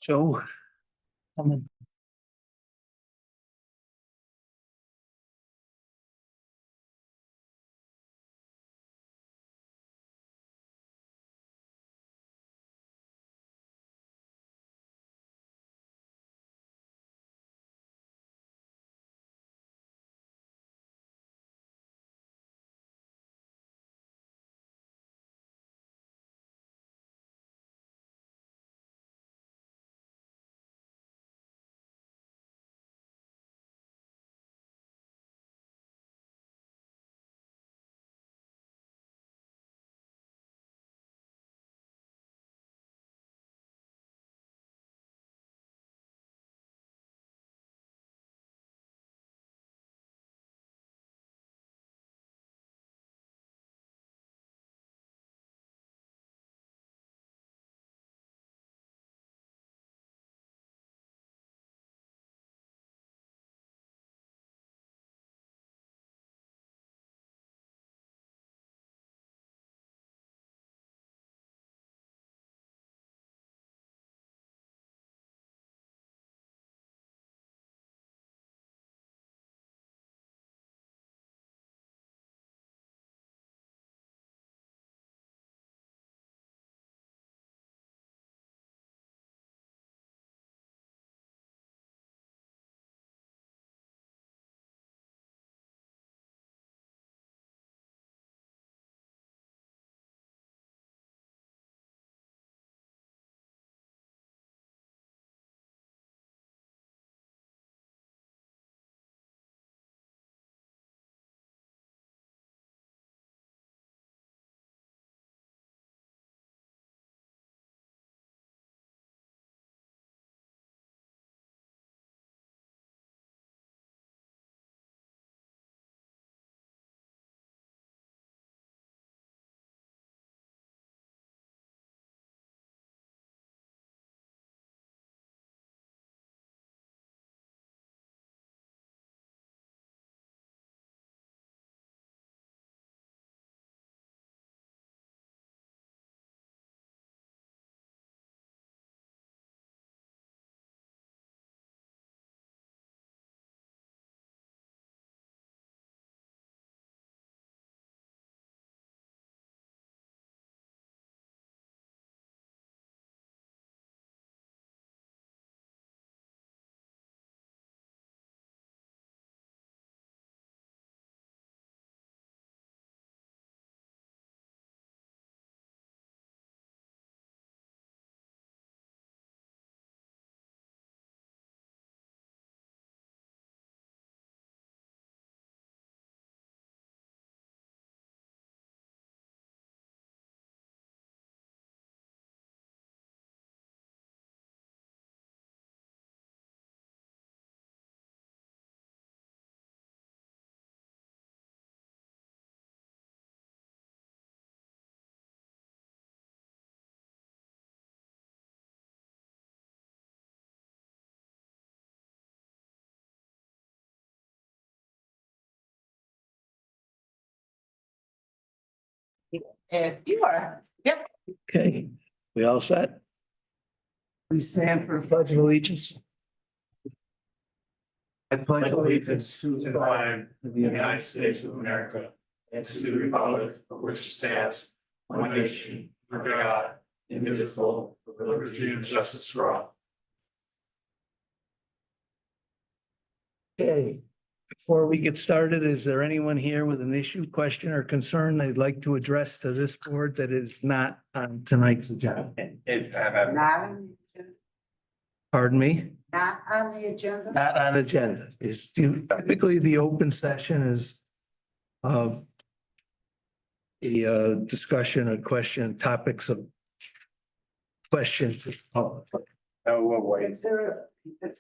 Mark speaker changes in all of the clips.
Speaker 1: Joe. Come in.
Speaker 2: If you are, yep.
Speaker 1: Okay, we all set? Please stand for the pledge of allegiance. I pledge
Speaker 3: Allegiance to the flag of the United States of America and to the republic for which it stands, one nation, under God, indivisible, with liberty and justice for all.
Speaker 1: Okay, before we get started, is there anyone here with an issue, question, or concern they'd like to address to this board that is not on tonight's agenda?
Speaker 2: Not on the agenda.
Speaker 1: Pardon me?
Speaker 2: Not on the agenda.
Speaker 1: Not on agenda. Is typically the open session is a discussion, a question, topics of questions.
Speaker 2: Is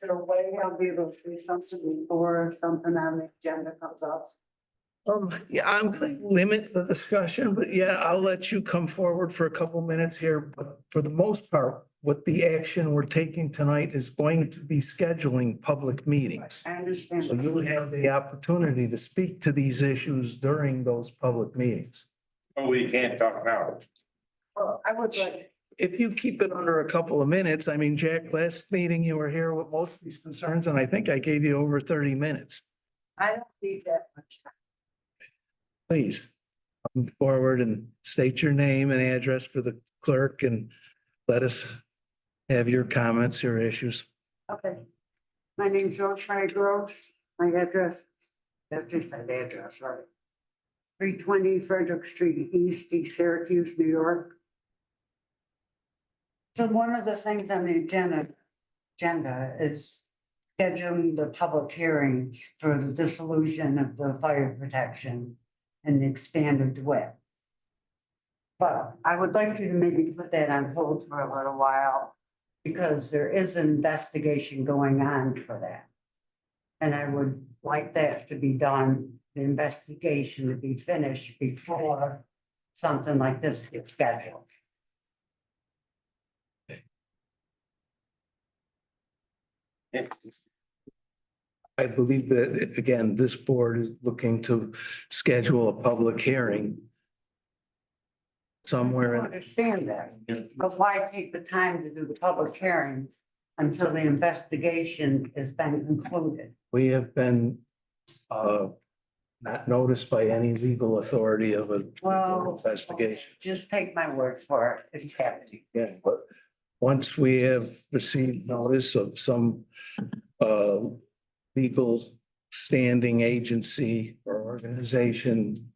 Speaker 2: there a way I'll be able to say something before something on the agenda comes up?
Speaker 1: Yeah, I'm gonna limit the discussion, but yeah, I'll let you come forward for a couple minutes here. But for the most part, what the action we're taking tonight is going to be scheduling public meetings.
Speaker 2: I understand.
Speaker 1: So you'll have the opportunity to speak to these issues during those public meetings.
Speaker 3: Oh, we can't talk now.
Speaker 2: Well, I would like,
Speaker 1: if you keep it under a couple of minutes, I mean, Jack, last meeting you were here with most of these concerns and I think I gave you over 30 minutes.
Speaker 2: I don't need that much time.
Speaker 1: Please come forward and state your name and address for the clerk and let us have your comments, your issues.
Speaker 2: Okay. My name's Rosemary Gross. My address, that just said address, right? 320 Frederick Street East, East Syracuse, New York. So one of the things on the agenda is scheduling the public hearings for the dissolution of the fire protection and the expanded DeWitt. But I would like you to maybe put that on hold for a little while because there is an investigation going on for that. And I would like that to be done, the investigation to be finished before something like this gets scheduled.
Speaker 1: I believe that, again, this board is looking to schedule a public hearing somewhere.
Speaker 2: I understand that, but why take the time to do the public hearings until the investigation has been concluded?
Speaker 1: We have been not noticed by any legal authority of a
Speaker 2: Well,
Speaker 1: investigation.
Speaker 2: just take my word for it, it's happening.
Speaker 1: Yeah, but once we have received notice of some legal standing agency or organization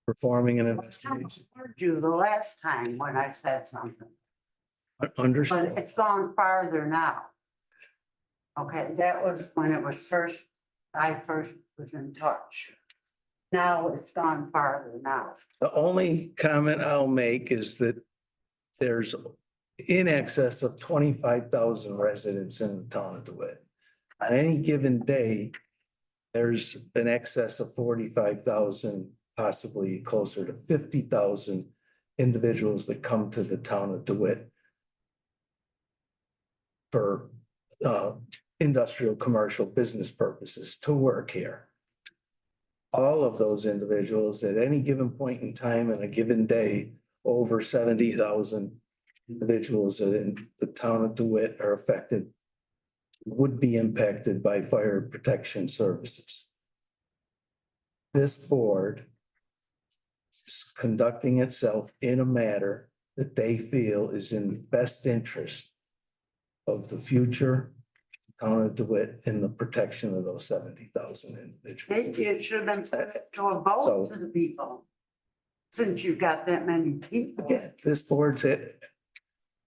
Speaker 1: performing an
Speaker 2: I
Speaker 1: investigation.
Speaker 2: heard you the last time when I said something, but
Speaker 1: Understood.
Speaker 2: it's gone farther now. Okay, that was when it was first, I first was in touch. Now it's gone farther now.
Speaker 1: The only comment I'll make is that there's in excess of 25,000 residents in the town of DeWitt. On any given day, there's an excess of 45,000, possibly closer to 50,000 individuals that come to the town of DeWitt for industrial, commercial, business purposes to work here. All of those individuals at any given point in time in a given day, over 70,000 individuals in the town of DeWitt are affected, would be impacted by fire protection services. This board is conducting itself in a manner that they feel is in the best interest of the future town of DeWitt and the protection of those 70,000 individuals.
Speaker 2: Maybe it should have been put to a vote to the people. Since you've got that many people.
Speaker 1: Again, this board's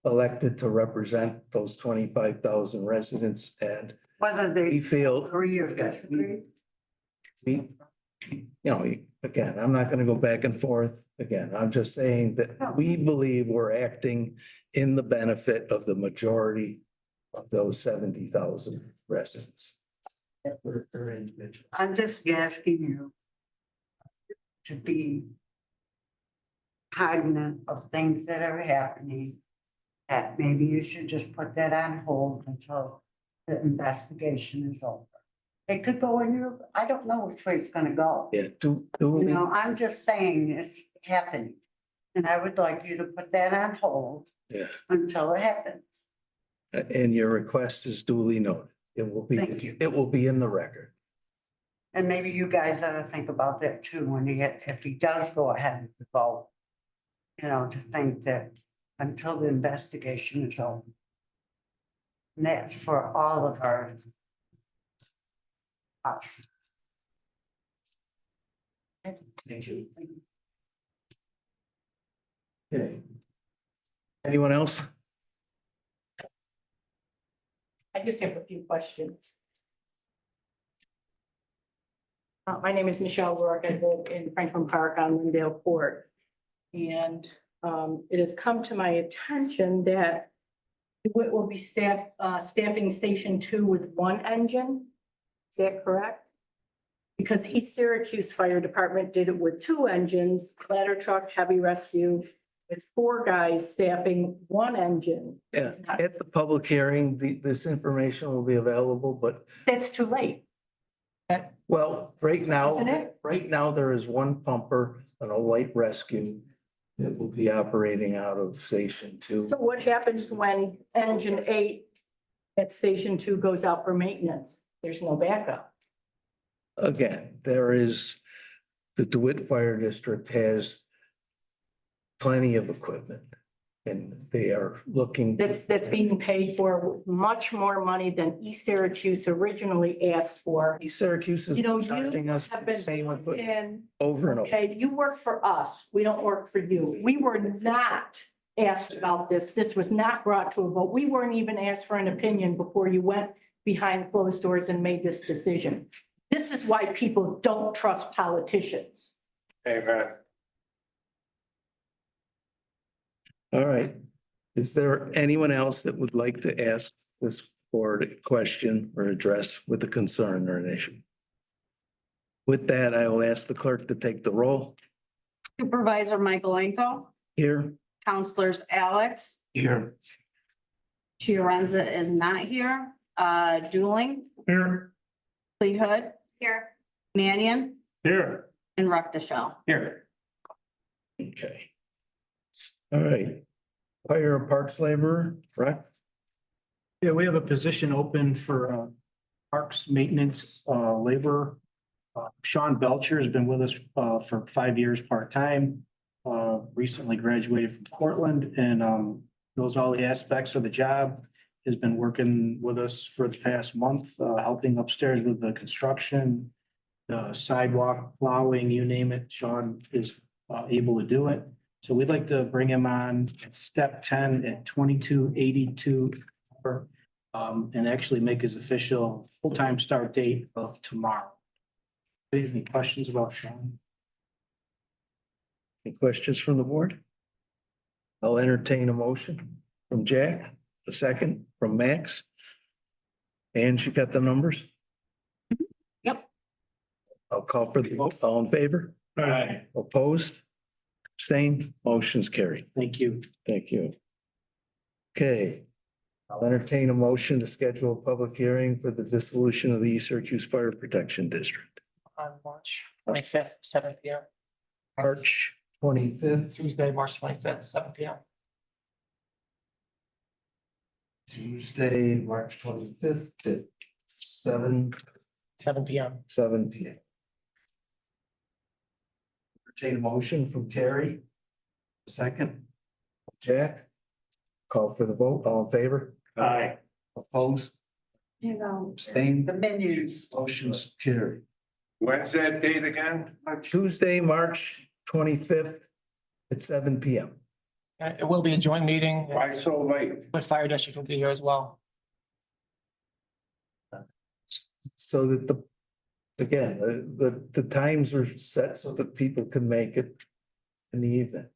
Speaker 1: elected to represent those 25,000 residents, and
Speaker 2: Whether
Speaker 1: we
Speaker 2: they
Speaker 1: feel,
Speaker 2: agree or disagree.
Speaker 1: we, you know, again, I'm not gonna go back and forth. Again, I'm just saying that we believe we're acting in the benefit of the majority of those 70,000 residents. Or individuals.
Speaker 2: I'm just asking you to be cognizant of things that are happening. That maybe you should just put that on hold until the investigation is over. It could go in your, I don't know which way it's gonna go.
Speaker 1: Yeah,
Speaker 2: You know, I'm just saying it's happening. And I would like you to put that on hold
Speaker 1: yeah,
Speaker 2: until it happens.
Speaker 1: and your request is duly noted. It will be,
Speaker 2: Thank you.
Speaker 1: it will be in the record.
Speaker 2: And maybe you guys ought to think about that too, when he, if he does go ahead with the vote. You know, to think that until the investigation is over. And that's for all of us.
Speaker 1: Thank you. Okay. Anyone else?
Speaker 4: I just have a few questions. My name is Michelle Rourke. I live in Franklin Park on Lindale Court. And it has come to my attention that it will be staffing Station 2 with one engine. Is that correct? Because East Syracuse Fire Department did it with 2 engines, ladder truck, heavy rescue, with 4 guys staffing 1 engine.
Speaker 1: Yeah, at the public hearing, this information will be available, but
Speaker 4: That's too late,
Speaker 1: well, right now,
Speaker 4: isn't it?
Speaker 1: right now, there is 1 pumper and a light rescue It will be operating out of Station 2.
Speaker 4: So what happens when engine 8 at Station 2 goes out for maintenance? There's no backup.
Speaker 1: Again, there is, the DeWitt Fire District has plenty of equipment. And they are looking.
Speaker 4: That's being paid for much more money than East Syracuse originally asked for.
Speaker 1: East Syracuse is
Speaker 4: You know,
Speaker 1: charging
Speaker 4: you
Speaker 1: us
Speaker 4: have
Speaker 1: the
Speaker 4: been
Speaker 1: same equipment
Speaker 4: in,
Speaker 1: over and over.
Speaker 4: okay, you work for us. We don't work for you. We were not asked about this. This was not brought to a vote. We weren't even asked for an opinion before you went behind closed doors and made this decision. This is why people don't trust politicians.
Speaker 3: Amen.
Speaker 1: All right. Is there anyone else that would like to ask this board a question or address with a concern or an issue? With that, I will ask the clerk to take the roll.
Speaker 5: Supervisor Michael Lanco,
Speaker 1: Here.
Speaker 5: Counselors Alex,
Speaker 1: Here.
Speaker 5: Fiorenza is not here, Dueling,
Speaker 3: Here.
Speaker 5: Hood. Here. Mannion
Speaker 3: Here.
Speaker 5: and Ruckdeschell.
Speaker 3: Here.
Speaker 1: Okay. All right. Fire and Parks laborer, right?
Speaker 6: Yeah, we have a position open for parks maintenance laborer. Sean Belcher has been with us for 5 years part-time. Recently graduated from Portland and knows all the aspects of the job. Has been working with us for the past month, helping upstairs with the construction, sidewalk plowing, you name it. Sean is able to do it. So we'd like to bring him on at step 10 at 2282. And actually make his official full-time start date of tomorrow. Any questions about Sean?
Speaker 1: Any questions from the board? I'll entertain a motion from Jack, a second from Max. And you got the numbers?
Speaker 5: Yep.
Speaker 1: I'll call for the vote. All in favor?
Speaker 3: Aye.
Speaker 1: Opposed? Abstained? Motion's carried.
Speaker 6: Thank you.
Speaker 1: Thank you. Okay. I'll entertain a motion to schedule a public hearing for the dissolution of the East Syracuse Fire Protection District.
Speaker 7: On March 25th, 7 p.m.
Speaker 1: March 25th,
Speaker 7: Tuesday, March 25th, 7 p.m.
Speaker 1: Tuesday, March 25th at 7
Speaker 7: 7 p.m.
Speaker 1: p.m. Entertain a motion from Carrie. Second. Jack. Call for the vote. All in favor?
Speaker 3: Aye.
Speaker 1: Opposed?
Speaker 2: You know,
Speaker 1: Abstained?
Speaker 2: the menus.
Speaker 1: Motion's carried.
Speaker 3: When's that date again?
Speaker 1: Tuesday, March 25th at 7 p.m.
Speaker 7: It will be a joint meeting,
Speaker 3: Why so late?
Speaker 7: but Fire District will be here as well.
Speaker 1: So that again, the times are set so that people can make it in the evening.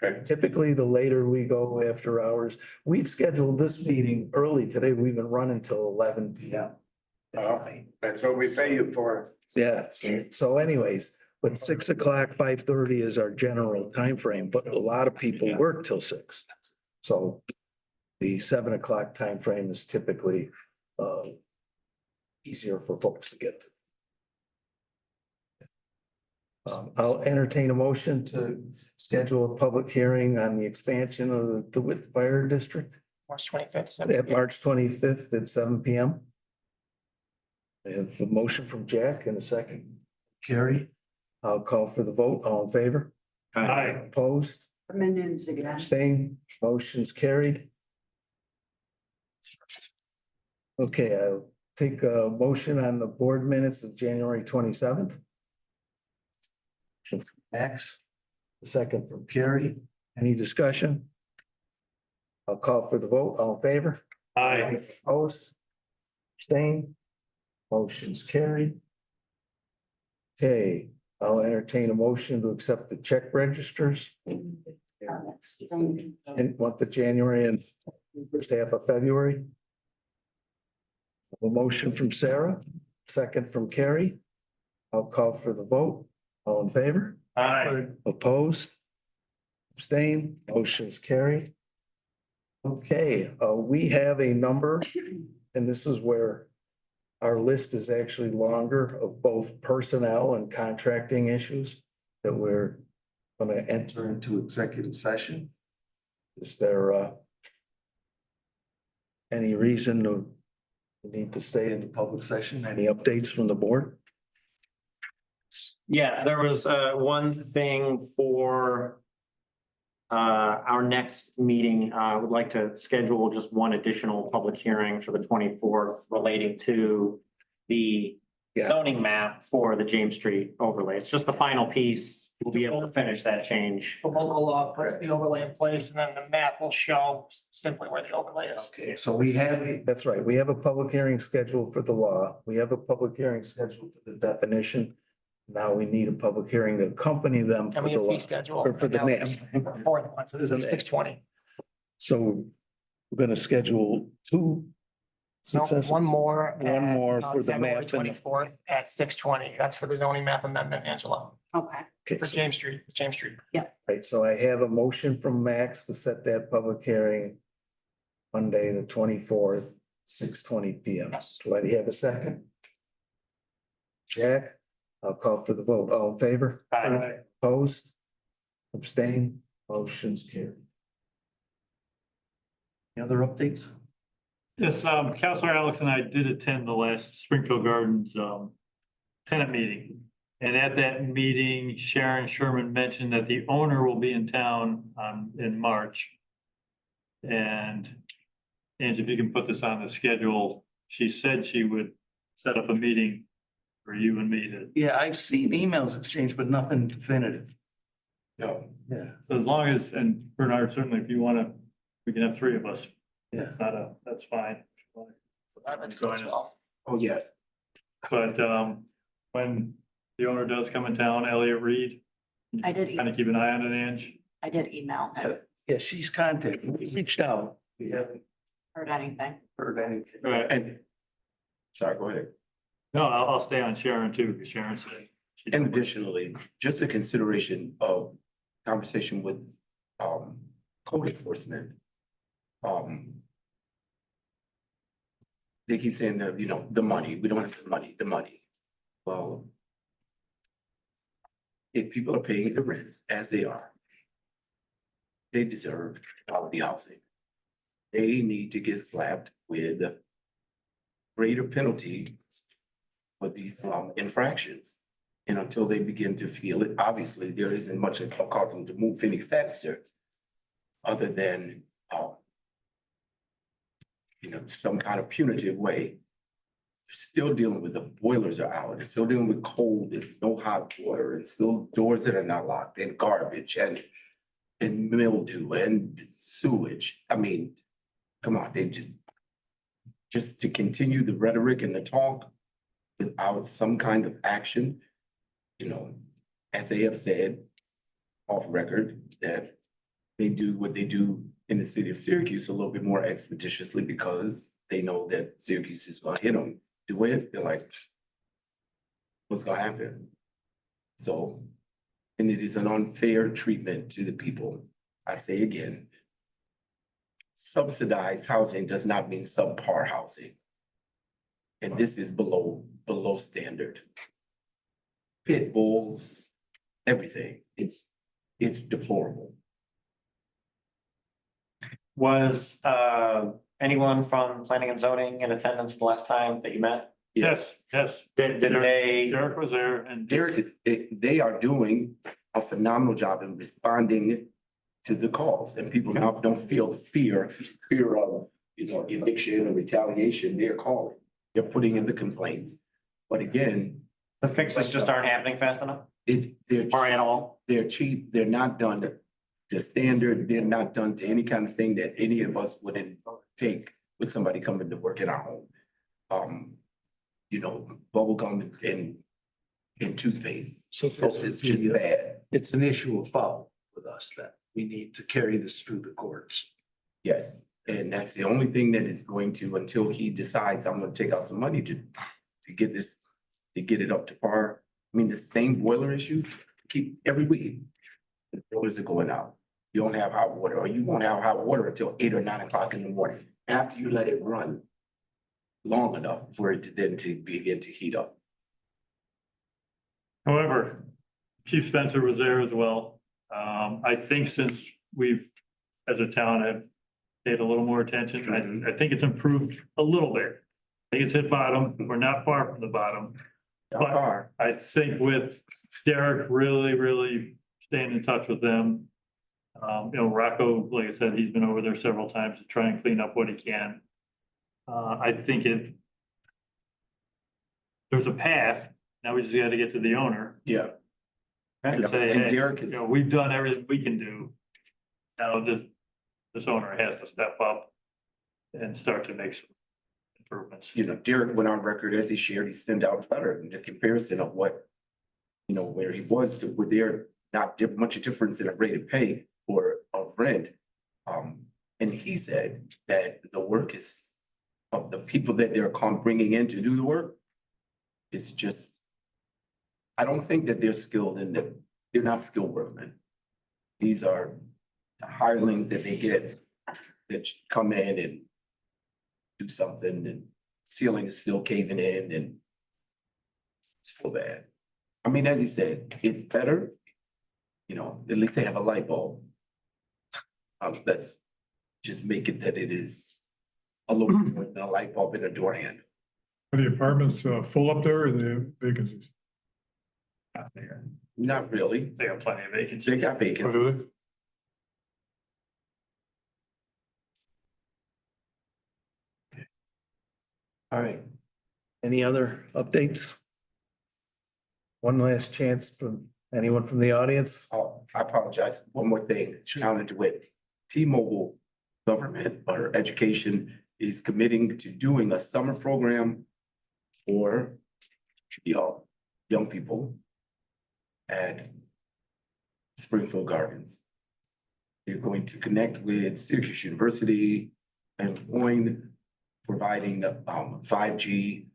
Speaker 3: Okay.
Speaker 1: Typically, the later we go after hours, we've scheduled this meeting early today. We've been running till 11 p.m.
Speaker 3: That's what we pay you for.
Speaker 1: Yeah, so anyways, but 6 o'clock, 5:30 is our general time frame. But a lot of people work till 6. So the 7 o'clock time frame is typically easier for folks to get to. I'll entertain a motion to schedule a public hearing on the expansion of the DeWitt Fire District
Speaker 7: March 25th, 7
Speaker 1: at
Speaker 7: p.m.
Speaker 1: March 25th at 7 p.m. I have a motion from Jack and a second. Carrie, I'll call for the vote. All in favor?
Speaker 3: Aye.
Speaker 1: Opposed?
Speaker 2: The menus again.
Speaker 1: Abstained? Motion's carried. Okay, I'll take a motion on the board minutes of January 27th. Max, a second from Carrie. Any discussion? I'll call for the vote. All in favor?
Speaker 3: Aye.
Speaker 1: Opposed? Abstained? Motion's carried. Okay, I'll entertain a motion to accept the check registers and want the January and first half of February. A motion from Sarah, second from Carrie. I'll call for the vote. All in favor?
Speaker 3: Aye.
Speaker 1: Opposed? Abstained? Motion's carried. Okay, we have a number, and this is where our list is actually longer of both personnel and contracting issues that we're going to enter into executive session. Is there any reason to need to stay in the public session? Any updates from the board?
Speaker 8: Yeah, there was one thing for our next meeting. I would like to schedule just one additional public hearing for the 24th relating to the
Speaker 1: Yeah.
Speaker 8: zoning map for the James Street overlay. It's just the final piece. We'll be able to finish that change.
Speaker 7: The local law puts the overlay in place and then the map will show simply where the overlay is.
Speaker 1: Okay, so we have, that's right, we have a public hearing scheduled for the law. We have a public hearing scheduled for the definition. Now we need a public hearing to accompany them
Speaker 7: And
Speaker 1: for
Speaker 7: we
Speaker 1: the
Speaker 7: have
Speaker 1: law.
Speaker 7: fee schedule.
Speaker 1: or for the
Speaker 7: Now,
Speaker 1: map.
Speaker 7: the Fourth one, so this is 6:20.
Speaker 1: So we're gonna schedule two.
Speaker 7: No,
Speaker 1: successive-
Speaker 7: one more.
Speaker 1: One more for the
Speaker 7: February
Speaker 1: map and-
Speaker 7: 24th at 6:20. That's for the zoning map amendment, Angela,
Speaker 5: Okay.
Speaker 1: Okay,
Speaker 7: for
Speaker 1: so-
Speaker 7: James Street, James Street.
Speaker 1: right, so I have a motion from Max to set that public hearing Monday, the 24th, 6:20 PM.
Speaker 7: Yes.
Speaker 1: Do I have a second? Jack, I'll call for the vote. All in favor?
Speaker 8: Aye.
Speaker 1: Opposed? Abstain? Motion's carried. Any other updates?
Speaker 3: Yes, Counselor Alex and I did attend the last Springfield Gardens, tenant meeting. And at that meeting, Sharon Sherman mentioned that the owner will be in town, in March. And Angie, if you can put this on the schedule, she said she would set up a meeting for you and me to,
Speaker 1: Yeah, I've seen emails exchanged, but nothing definitive.
Speaker 3: No.
Speaker 1: Yeah,
Speaker 3: so as long as, and Bernard, certainly if you wanna, we can have three of us.
Speaker 1: yeah.
Speaker 3: It's not a, that's fine.
Speaker 7: That's good as well.
Speaker 1: Oh, yes.
Speaker 3: But when the owner does come in town, Elliot Reed.
Speaker 5: I did.
Speaker 3: Kind of keep an eye on it, Ange.
Speaker 5: I did email him,
Speaker 1: Yeah, she's contacted, we reached out. We haven't
Speaker 5: heard anything.
Speaker 1: heard anything.
Speaker 3: Right.
Speaker 1: And, sorry, go ahead.
Speaker 3: No, I'll stay on Sharon too, because Sharon said. she-
Speaker 9: And additionally, just a consideration of conversation with code enforcement. They keep saying that, you know, the money, we don't have the money. Well, if people are paying the rents as they are, they deserve quality housing. They need to get slapped with greater penalty for these infractions. And until they begin to feel it, obviously, there isn't much that's gonna cause them to move any faster. Other than, you know, some kind of punitive way. Still dealing with the boilers are out, and still dealing with cold and no hot water, and still doors that are not locked, and garbage and mildew and sewage. I mean, come on, they just to continue the rhetoric and the talk without some kind of action, you know, as they have said off record, that they do what they do in the city of Syracuse a little bit more expeditiously because they know that Syracuse is gonna hit them. Do it, they're like, what's gonna happen? So, and it is an unfair treatment to the people. I say again, subsidized housing does not mean subpar housing. And this is below standard. Pit bulls, everything, it's deplorable.
Speaker 8: Was anyone from planning and zoning in attendance the last time that you met?
Speaker 3: Yes, yes.
Speaker 8: Did they,
Speaker 3: Derek was there and.
Speaker 9: They are doing a phenomenal job in responding to the calls, and people now don't feel the fear of, you know, eviction or retaliation. They're calling, they're putting in the complaints. But again,
Speaker 8: the fixes just aren't happening fast enough
Speaker 9: they're
Speaker 8: or at all?
Speaker 9: they're cheap, they're not done the standard, they're not done to any kind of thing that any of us would take with somebody coming to work in our home. You know, bubble gum and toothpaste.
Speaker 1: So
Speaker 9: It's just bad.
Speaker 1: It's an issue of follow with us that we need to carry this through the courts.
Speaker 9: Yes, and that's the only thing that is going to, until he decides I'm gonna take out some money to get this, to get it up to par. I mean, the same boiler issues keep every week. The boilers are going out. You don't have hot water, or you won't have hot water until 8 or 9 o'clock in the morning, after you let it run long enough for it to then to begin to heat up.
Speaker 3: However, Chief Spencer was there as well. I think since we've, as a town, have paid a little more attention, I think it's improved a little bit. I think it's hit bottom. We're not far from the bottom.
Speaker 9: Y'all are.
Speaker 3: I think with Derek really staying in touch with them. Rocco, like I said, he's been over there several times to try and clean up what he can. I think there's a path. Now we just gotta get to the owner
Speaker 9: Yeah.
Speaker 3: to say,
Speaker 9: And
Speaker 3: hey,
Speaker 9: Derek is,
Speaker 3: we've done everything we can do. Now this owner has to step up and start to make some improvements.
Speaker 9: Derek went on record as he shared, he sent out a letter in the comparison of what, where he was to where there not much difference in a rate of pay or of rent. And he said that the work is, of the people that they're bringing in to do the work, is just, I don't think that they're skilled in the, they're not skilled workmen. These are hirelings that they get that come in and do something, and ceiling is still caving in, and it's so bad. I mean, as he said, it's better, at least they have a light bulb. Let's just make it that it is a little more than a light bulb in a door handle.
Speaker 10: Are the apartments full up there or are they vacancies?
Speaker 3: Not there.
Speaker 9: Not really.
Speaker 3: They got plenty of
Speaker 9: They
Speaker 3: vacancies.
Speaker 9: got
Speaker 10: Or
Speaker 9: vacancies.
Speaker 10: do they?
Speaker 1: All right. Any other updates? One last chance from anyone from the audience?
Speaker 9: Oh, I apologize. One more thing, Chandler DeWitt. T-Mobile government or education is committing to doing a summer program for young people at Springfield Gardens. They're going to connect with Syracuse University and going, providing 5G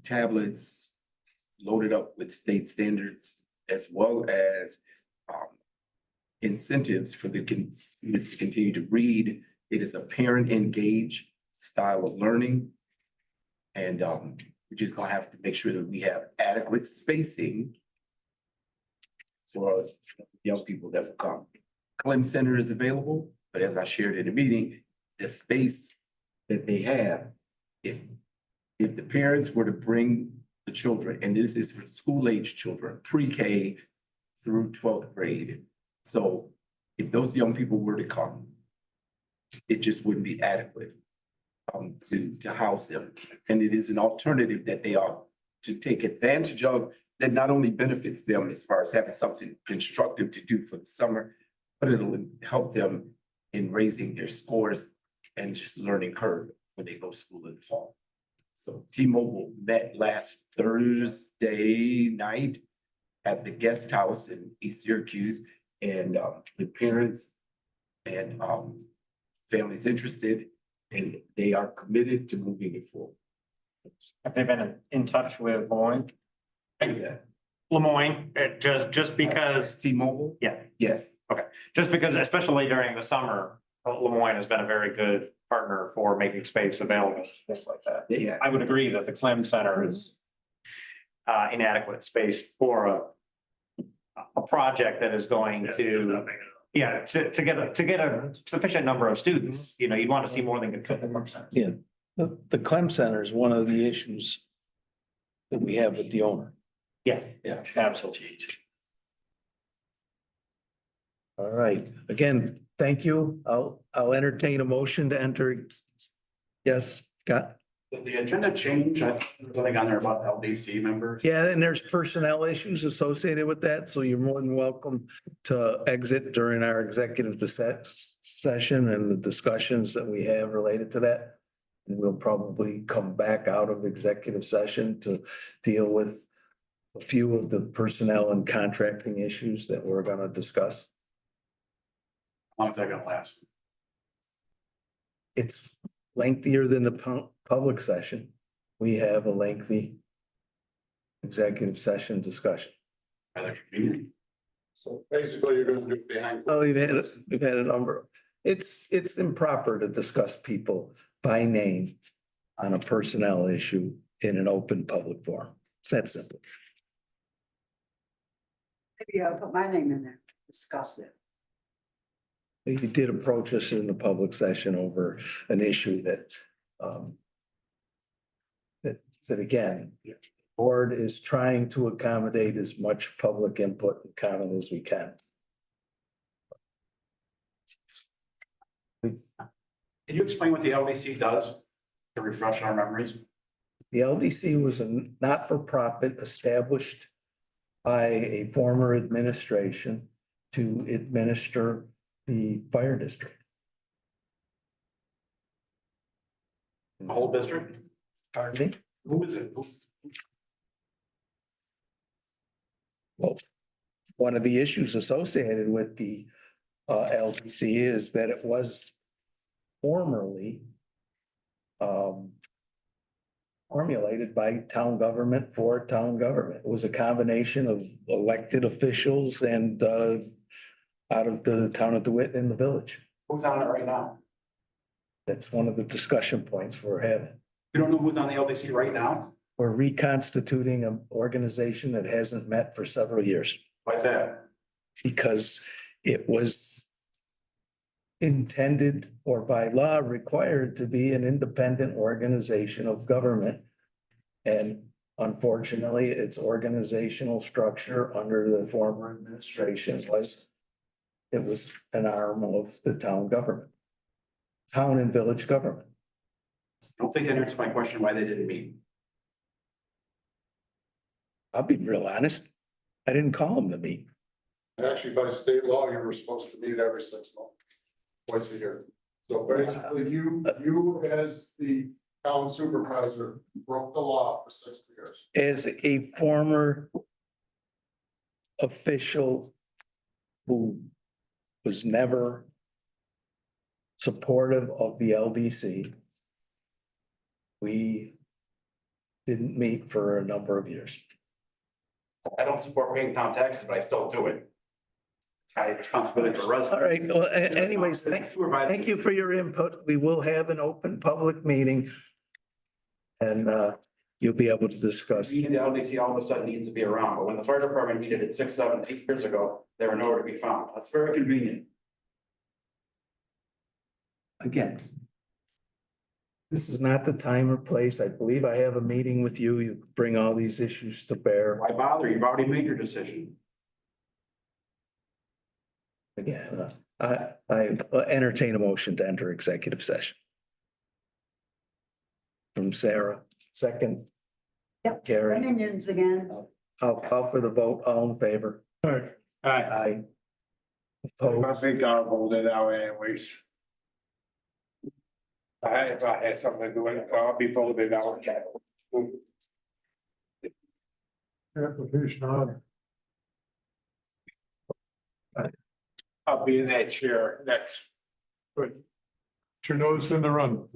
Speaker 9: tablets loaded up with state standards, as well as incentives for the students to continue to read. It is a parent engaged style of learning. And we're just gonna have to make sure that we have adequate spacing for young people that will come. Clem Center is available, but as I shared in the meeting, the space that they have, if the parents were to bring the children, and this is for school-age children, pre-K through 12th grade. So if those young people were to come, it just wouldn't be adequate to house them. And it is an alternative that they are to take advantage of that not only benefits them as far as having something constructive to do for the summer, but it'll help them in raising their scores and just learning curve when they go to school in the fall. So T-Mobile met last Thursday night at the guest house in East Syracuse, and with parents and families interested, and they are committed to moving it forward.
Speaker 8: Have they been in touch with Lemoyne?
Speaker 9: Yeah.
Speaker 8: Lemoyne, just because,
Speaker 9: T-Mobile?
Speaker 8: yeah,
Speaker 9: Yes.
Speaker 8: just because especially during the summer, Lemoyne has been a very good partner for making space available, things like that.
Speaker 9: Yeah.
Speaker 8: I would agree that the Clem Center is inadequate space for a project that is going to, to get a sufficient number of students, you'd want to see more than could fit in the center.
Speaker 1: Yeah, the Clem Center is one of the issues that we have with the owner.
Speaker 8: Yeah,
Speaker 1: Yeah.
Speaker 8: absolutely.
Speaker 1: All right, again, thank you. I'll entertain a motion to enter. Yes, Scott?
Speaker 11: Did the agenda change? I was something on there about LDC members.
Speaker 1: Yeah, and there's personnel issues associated with that, so you're more than welcome to exit during our executive session and the discussions that we have related to that. And we'll probably come back out of executive session to deal with a few of the personnel and contracting issues that we're gonna discuss.
Speaker 11: How long is that gonna last?
Speaker 1: It's lengthier than the public session. We have a lengthy executive session discussion.
Speaker 11: Are they convenient?
Speaker 10: So basically, you're gonna do it behind.
Speaker 1: Oh, we've had a number. It's improper to discuss people by name on a personnel issue in an open public forum. It's that simple.
Speaker 2: Maybe I'll put my name in there.
Speaker 7: discuss it.
Speaker 1: You did approach us in the public session over an issue that, that again, the board is trying to accommodate as much public input and comment as we can.
Speaker 11: Can you explain what the LDC does to refresh our memories?
Speaker 1: The LDC was a not-for-profit established by a former administration to administer the fire district.
Speaker 11: The whole district?
Speaker 1: Pardon me?
Speaker 11: Who is it?
Speaker 1: Well, one of the issues associated with the LDC is that it was formerly formulated by town government for town government. It was a combination of elected officials and out of the town of DeWitt and the village.
Speaker 11: Who's on it right now?
Speaker 1: That's one of the discussion points we're having.
Speaker 11: You don't know who's on the LDC right now?
Speaker 1: We're reconstituting an organization that hasn't met for several years
Speaker 11: Why's that?
Speaker 1: because it was intended or by law required to be an independent organization of government. And unfortunately, its organizational structure under the former administration was, it was an arm of the town government, town and village government.
Speaker 11: I don't think that answers my question why they didn't meet.
Speaker 1: I'll be real honest. I didn't call them to meet.
Speaker 10: Actually, by state law, you were supposed to meet every 6 months, twice a year. So basically, you as the town supervisor broke the law for 6 years.
Speaker 1: As a former official who was never supportive of the LDC, we didn't meet for a number of years.
Speaker 11: I don't support paying town taxes, but I still do it. It's my responsibility as a resident.
Speaker 1: All right, well, anyways, thank you for your input. We will have an open public meeting. And you'll be able to discuss.
Speaker 11: The LDC all of a sudden needs to be around, but when the fire department needed it 6, 7, 8 years ago, they were nowhere to be found. That's very convenient.
Speaker 1: Again, this is not the time or place. I believe I have a meeting with you. You bring all these issues to bear.
Speaker 11: Why bother? You've already made your decision.
Speaker 1: Again, I entertain a motion to enter executive session. From Sarah, second.
Speaker 2: Yep.
Speaker 1: Carrie,
Speaker 2: Opinions again.
Speaker 1: I'll call for the vote. All in favor?
Speaker 10: All right,
Speaker 1: Aye.
Speaker 10: I
Speaker 1: Opposed?
Speaker 10: think I'll hold it out anyways. If I had something to do with it, I'll be voted out. Application on. I'll be in that chair next. Good. Your nose in the run.